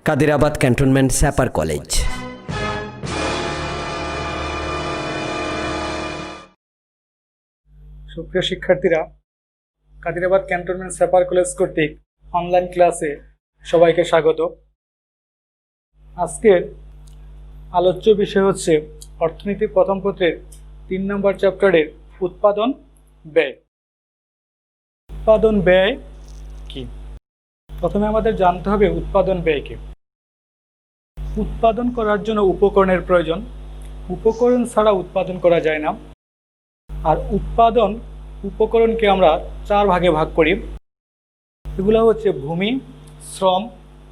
Kadirabad cantonment স্যাপার college. সুপ্রিয় শিক্ষার্থীরা, কাদিরাবাদ ক্যান্টনমেন্ট স্যাপার কলেজ কর্তৃক অনলাইন ক্লাসে সবাইকে স্বাগত। আজকের আলোচ্য বিষয় হচ্ছে অর্থনীতি প্রথম পত্রের 3 নম্বর চ্যাপ্টারের উৎপাদন ব্যয়। উৎপাদন ব্যয় কি? প্রথমে আমাদের জানতে হবে উৎপাদন ব্যয় কি। উৎপাদন করার জন্য উপকরণের প্রয়োজন। উপকরণ ছাড়া উৎপাদন করা যায় না। আর উৎপাদন উপকরণকে আমরা 4 ভাগে ভাগ করি। এগুলো হচ্ছে ভূমি, শ্রম,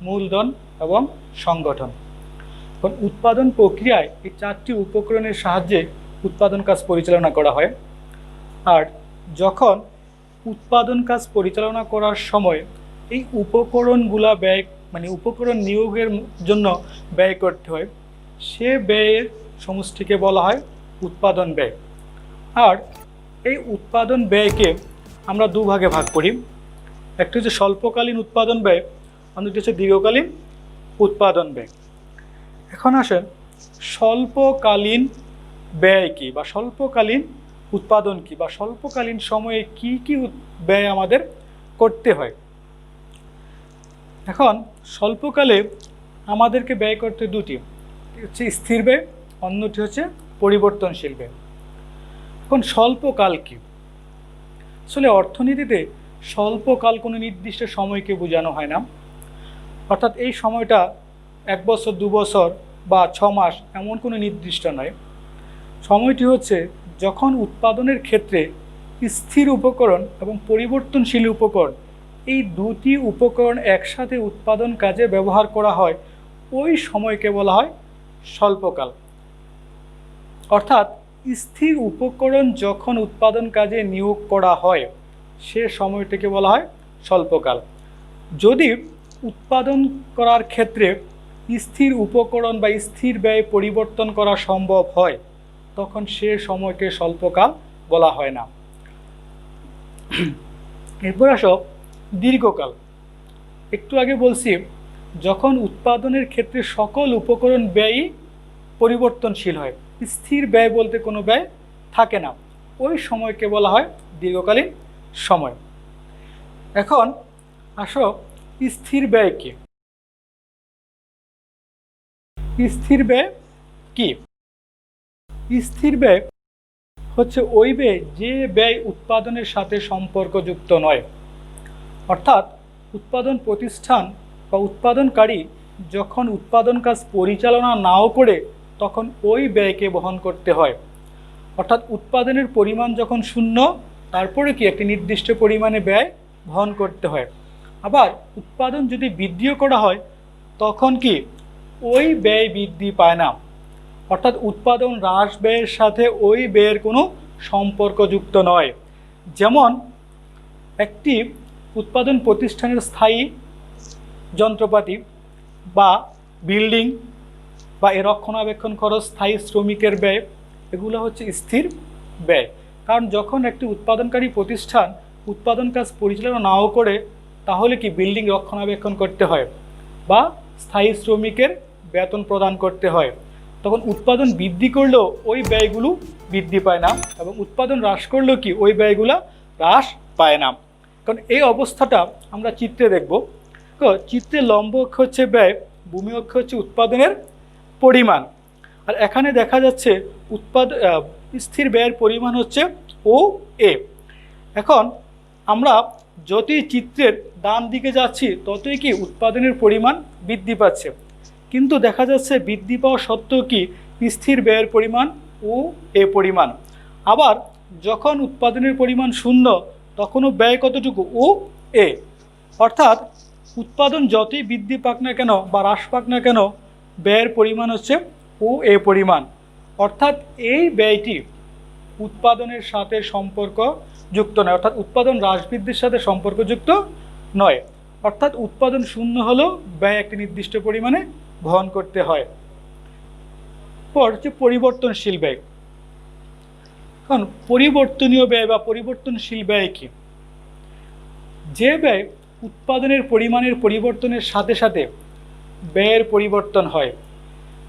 মূলধন এবং সংগঠন। এখন উৎপাদন প্রক্রিয়ায় এই 4টি উপকরণের সাহায্যে উৎপাদন কাজ পরিচালনা করা হয়। আর যখন উৎপাদন কাজ পরিচালনা করার সময় এই উপকরণগুলা ব্যয় উপকরণ নিয়োগের জন্য ব্যয় করতে হয়, সে ব্যয়ের সমষ্টিকে বলা হয় উৎপাদন ব্যয়। আর এই উৎপাদন ব্যয়কে আমরা 2 ভাগে ভাগ করি। একটি হচ্ছে স্বল্পকালীন উৎপাদন ব্যয়, অন্যটি হচ্ছে দীর্ঘকালীন উৎপাদন ব্যয়। এখন আসেন স্বল্পকালীন ব্যয় কি বা স্বল্পকালীন উৎপাদন কি বা স্বল্পকালীন সময়ে কি কি ব্যয় আমাদের করতে হয়। এখন স্বল্পকালে আমাদেরকে ব্যয় করতে 2টি, হচ্ছে স্থির ব্যয়, অন্যটি হচ্ছে পরিবর্তনশীল ব্যয়। এখন স্বল্পকাল কি? আসলে অর্থনীতিতে স্বল্পকাল কোনো নির্দিষ্ট সময়কে বোঝানো হয় না। অর্থাৎ এই সময়টা 1 বছর, 2 বছর বা 6 মাস এমন কোনো নির্দিষ্ট নয়। সময়টি হচ্ছে যখন উৎপাদনের ক্ষেত্রে স্থির উপকরণ এবং পরিবর্তনশীল উপকরণ, এই 2টি উপকরণ একসাথে উৎপাদন কাজে ব্যবহার করা হয়, ওই সময়কে বলা হয় স্বল্পকাল। অর্থাৎ স্থির উপকরণ যখন উৎপাদন কাজে নিয়োগ করা হয়, সে সময়টিকে বলা হয় স্বল্পকাল। যদি উৎপাদন করার ক্ষেত্রে স্থির উপকরণ বা স্থির ব্যয় পরিবর্তন করা সম্ভব হয়, তখন সে সময়কে স্বল্পকাল বলা হয় না। এরপর আসো দীর্ঘকাল। একটু আগে বলছি, যখন উৎপাদনের ক্ষেত্রে সকল উপকরণ ব্যয় পরিবর্তনশীল হয়, স্থির ব্যয় বলতে কোনো ব্যয় থাকে না, ওই সময়কে বলা হয় দীর্ঘকালীন সময়। এখন আসো স্থির ব্যয় কি? স্থির ব্যয় কি? স্থির ব্যয় হচ্ছে ওই ব্যয় যে ব্যয় উৎপাদনের সাথে সম্পর্কযুক্ত নয়। অর্থাৎ উৎপাদন প্রতিষ্ঠান বা উৎপাদনকারী যখন উৎপাদন কাজ পরিচালনা নাও করে, তখন ওই ব্যয়কে বহন করতে হয়। অর্থাৎ উৎপাদনের পরিমাণ যখন শূন্য, তারপরে কি একটি নির্দিষ্ট পরিমাণে ব্যয় বহন করতে হয়। আবার উৎপাদন যদি বৃদ্ধিও করা হয়, তখন কি ওই ব্যয় বৃদ্ধি পায় না। অর্থাৎ উৎপাদন হ্রাস ব্যয়ের সাথে ওই ব্যয়ের কোনো সম্পর্কযুক্ত নয়। যেমন একটি উৎপাদন প্রতিষ্ঠানের স্থায়ী যন্ত্রপাতি বা বিল্ডিং বা এর রক্ষণাবেক্ষণ খরচ, স্থায়ী শ্রমিকের ব্যয়, এগুলো হচ্ছে স্থির ব্যয়। কারণ যখন একটি উৎপাদনকারী প্রতিষ্ঠান উৎপাদন কাজ পরিচালনা নাও করে, তাহলে কি বিল্ডিং রক্ষণাবেক্ষণ করতে হয় বা স্থায়ী শ্রমিকের বেতন প্রদান করতে হয়, তখন উৎপাদন বৃদ্ধি করলেও ওই ব্যয়গুলো বৃদ্ধি পায় না, এবং উৎপাদন হ্রাস করলেও কি ওই ব্যয়গুলো হ্রাস পায় না। কারণ এই অবস্থাটা আমরা চিত্রে দেখব। চিত্রে লম্ব অক্ষ হচ্ছে ব্যয়, ভূমি অক্ষ হচ্ছে উৎপাদনের পরিমাণ। আর এখানে দেখা যাচ্ছে স্থির ব্যয়ের পরিমাণ হচ্ছে ও এ। এখন আমরা যতই চিত্রের ডান দিকে যাচ্ছি, ততই কি উৎপাদনের পরিমাণ বৃদ্ধি পাচ্ছে। কিন্তু দেখা যাচ্ছে বৃদ্ধি পাওয়া সত্ত্বেও কি স্থির ব্যয়ের পরিমাণ ও এ পরিমাণ। আবার যখন উৎপাদনের পরিমাণ শূন্য, তখনও ব্যয় কতটুকু? ও এ। অর্থাৎ উৎপাদন যতই বৃদ্ধি পাক না কেন বা হ্রাস পাক না কেন, ব্যয়ের পরিমাণ হচ্ছে ও এ পরিমাণ। অর্থাৎ এই ব্যয়টি উৎপাদনের সাথে সম্পর্কযুক্ত নয়, অর্থাৎ উৎপাদন হ্রাস বৃদ্ধির সাথে সম্পর্কযুক্ত নয়। অর্থাৎ উৎপাদন শূন্য হলেও ব্যয় একটি নির্দিষ্ট পরিমাণে বহন করতে হয়। পর হচ্ছে পরিবর্তনশীল ব্যয়। এখন পরিবর্তনীয় ব্যয় বা পরিবর্তনশীল ব্যয় কি? যে ব্যয় উৎপাদনের পরিমাণের পরিবর্তনের সাথে সাথে ব্যয়ের পরিবর্তন হয়।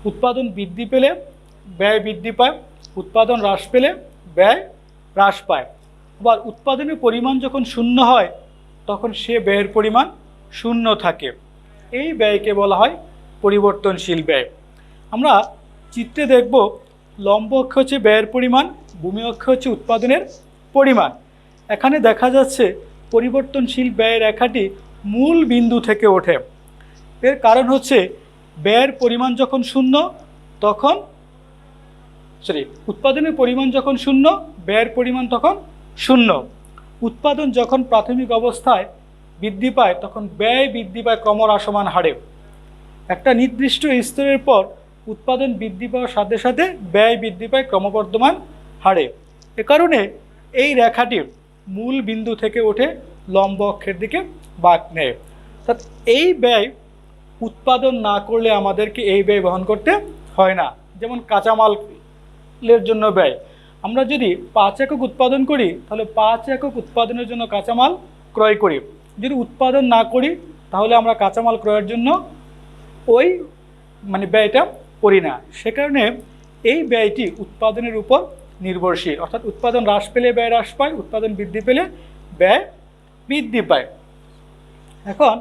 উৎপাদন বৃদ্ধি পেলে ব্যয় বৃদ্ধি পায়, উৎপাদন হ্রাস পেলে ব্যয় হ্রাস পায়। আবার উৎপাদনের পরিমাণ যখন শূন্য হয় তখন সে ব্যয়ের পরিমাণ শূন্য থাকে। এই ব্যয়কে বলা হয় পরিবর্তনশীল ব্যয়। আমরা চিত্রে দেখব লম্ব অক্ষ হচ্ছে ব্যয়ের পরিমাণ, ভূমি অক্ষ হচ্ছে উৎপাদনের পরিমাণ। এখানে দেখা যাচ্ছে পরিবর্তনশীল ব্যয় রেখাটি মূল বিন্দু থেকে ওঠে। এর কারণ হচ্ছে ব্যয়ের পরিমাণ যখন শূন্য তখন উৎপাদনের পরিমাণ যখন শূন্য, ব্যয়ের পরিমাণ তখন শূন্য। উৎপাদন যখন প্রাথমিক অবস্থায় বৃদ্ধি পায় তখন ব্যয় বৃদ্ধি পায় ক্রমহ্রাসমান হারে। একটা নির্দিষ্ট স্তরের পর উৎপাদন বৃদ্ধি পাওয়ার সাথে সাথে ব্যয় বৃদ্ধি পায় ক্রমবর্ধমান হারে। এ কারণে এই রেখাটি মূল বিন্দু থেকে উঠে লম্ব অক্ষের দিকে বাঁক নেয়। অর্থাৎ এই ব্যয় উৎপাদন না করলে আমাদেরকে এই ব্যয় বহন করতে হয় না। যেমন কাঁচামালের জন্য ব্যয়, আমরা যদি 5 একক উৎপাদন করি তাহলে 5 একক উৎপাদনের জন্য কাঁচামাল ক্রয় করি। যদি উৎপাদন না করি তাহলে আমরা কাঁচামাল ক্রয়ের জন্য ওই ব্যয়টা করি না। সে কারণে এই ব্যয়টি উৎপাদনের উপর নির্ভরশীল। অর্থাৎ উৎপাদন হ্রাস পেলে ব্যয় হ্রাস পায়, উৎপাদন বৃদ্ধি পেলে ব্যয় বৃদ্ধি পায়। এখন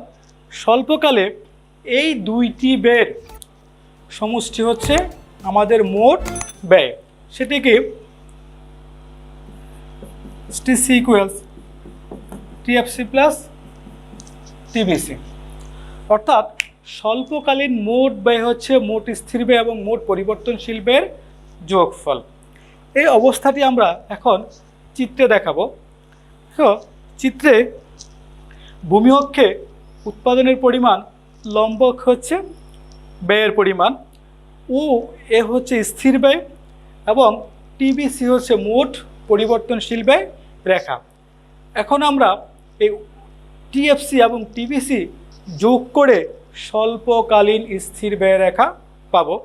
স্বল্পকালে এই দুইটি ব্যয়ের সমষ্টি হচ্ছে আমাদের মোট ব্যয়। সেটিকে STC equals TFC plus TBC। অর্থাৎ স্বল্পকালীন মোট ব্যয় হচ্ছে মোট স্থির ব্যয় এবং মোট পরিবর্তনশীল ব্যয়ের যোগফল। এই অবস্থাটি আমরা এখন চিত্রে দেখাবো। তো চিত্রে ভূমি অক্ষে উৎপাদনের পরিমাণ, লম্ব অক্ষ হচ্ছে ব্যয়ের পরিমাণ, ও এ হচ্ছে স্থির ব্যয় এবং TBC হচ্ছে মোট পরিবর্তনশীল ব্যয় রেখা। এখন আমরা এই TFC এবং TBC যোগ করে স্বল্পকালীন স্থির ব্যয় রেখা পাবো।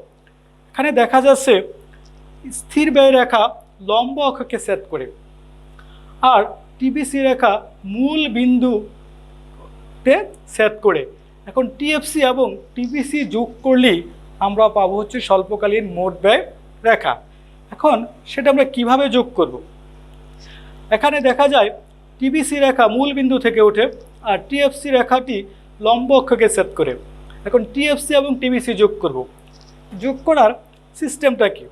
এখানে দেখা যাচ্ছে স্থির ব্যয় রেখা লম্ব অক্ষকে সেট করে, আর TBC রেখা মূল বিন্দুতে সেট করে। এখন TFC এবং TBC যোগ করলেই আমরা পাবো হচ্ছে স্বল্পকালীন মোট ব্যয় রেখা। এখন সেটা আমরা কিভাবে যোগ করব? এখানে দেখা যায় TBC রেখা মূল বিন্দু থেকে ওঠে আর TFC রেখাটি লম্ব অক্ষকে সেট করে। এখন TFC এবং TBC যোগ করব। যোগ করার সিস্টেমটা কি?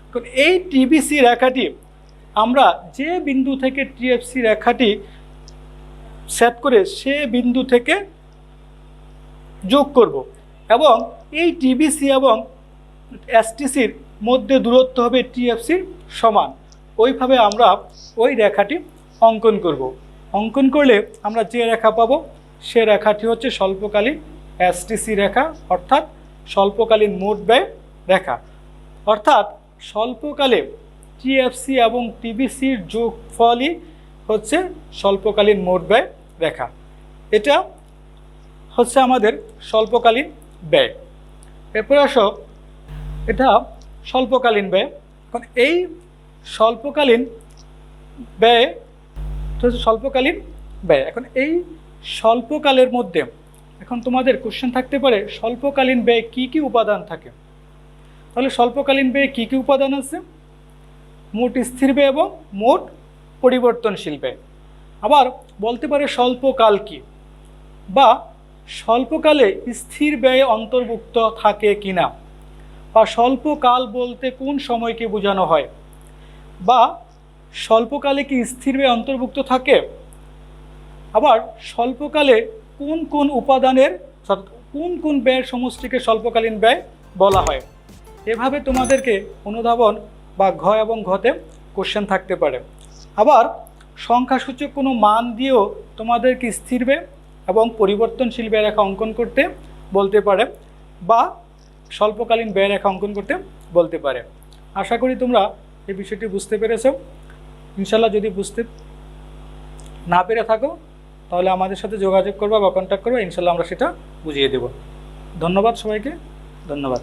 এখন এই TBC রেখাটি আমরা যে বিন্দু থেকে TFC রেখাটি সেট করে সে বিন্দু থেকে যোগ করব এবং এই TBC এবং STCর মধ্যে দূরত্ব হবে TFCর সমান। ওইভাবে আমরা ওই রেখাটি অঙ্কন করব। অঙ্কন করলে আমরা যে রেখা পাবো সে রেখাটি হচ্ছে স্বল্পকালীন STC রেখা, অর্থাৎ স্বল্পকালীন মোট ব্যয় রেখা। অর্থাৎ স্বল্পকালে TFC এবং TBCর যোগফলই হচ্ছে স্বল্পকালীন মোট ব্যয় রেখা। এটা হচ্ছে আমাদের স্বল্পকালীন ব্যয়। এরপর আসো, এটা স্বল্পকালীন ব্যয়। এখন এই স্বল্পকালীন ব্যয় হচ্ছে স্বল্পকালীন ব্যয়। এখন এই স্বল্পকালের মধ্যে এখন তোমাদের কোশ্চেন থাকতে পারে স্বল্পকালীন ব্যয় কি কি উপাদান থাকে। তাহলে স্বল্পকালীন ব্যয়ে কি কি উপাদান আছে? মোট স্থির ব্যয় এবং মোট পরিবর্তনশীল ব্যয়। আবার বলতে পারে স্বল্পকাল কি, বা স্বল্পকালে স্থির ব্যয়ে অন্তর্ভুক্ত থাকে কিনা, বা স্বল্পকাল বলতে কোন সময়কে বোঝানো হয়, বা স্বল্পকালে কি স্থির ব্যয় অন্তর্ভুক্ত থাকে, আবার স্বল্পকালে কোন কোন উপাদানের কোন কোন ব্যয়ের সমষ্টিকে স্বল্পকালীন ব্যয় বলা হয়। এভাবে তোমাদেরকে অনুধাবন বা ঘ এবং ঘতে কোশ্চেন থাকতে পারে। আবার সংখ্যাসূচক কোনো মান দিয়েও তোমাদেরকে স্থির ব্যয় এবং পরিবর্তনশীল ব্যয় রেখা অঙ্কন করতে বলতে পারে, বা স্বল্পকালীন ব্যয় রেখা অঙ্কন করতে বলতে পারে। আশা করি তোমরা এই বিষয়টি বুঝতে পেরেছো। ইনশাল্লাহ যদি বুঝতে না পেরে থাকো তাহলে আমাদের সাথে যোগাযোগ করবা বা কন্ট্যাক্ট করবা, ইনশাল্লাহ আমরা সেটা বুঝিয়ে দেব। ধন্যবাদ সবাইকে, ধন্যবাদ।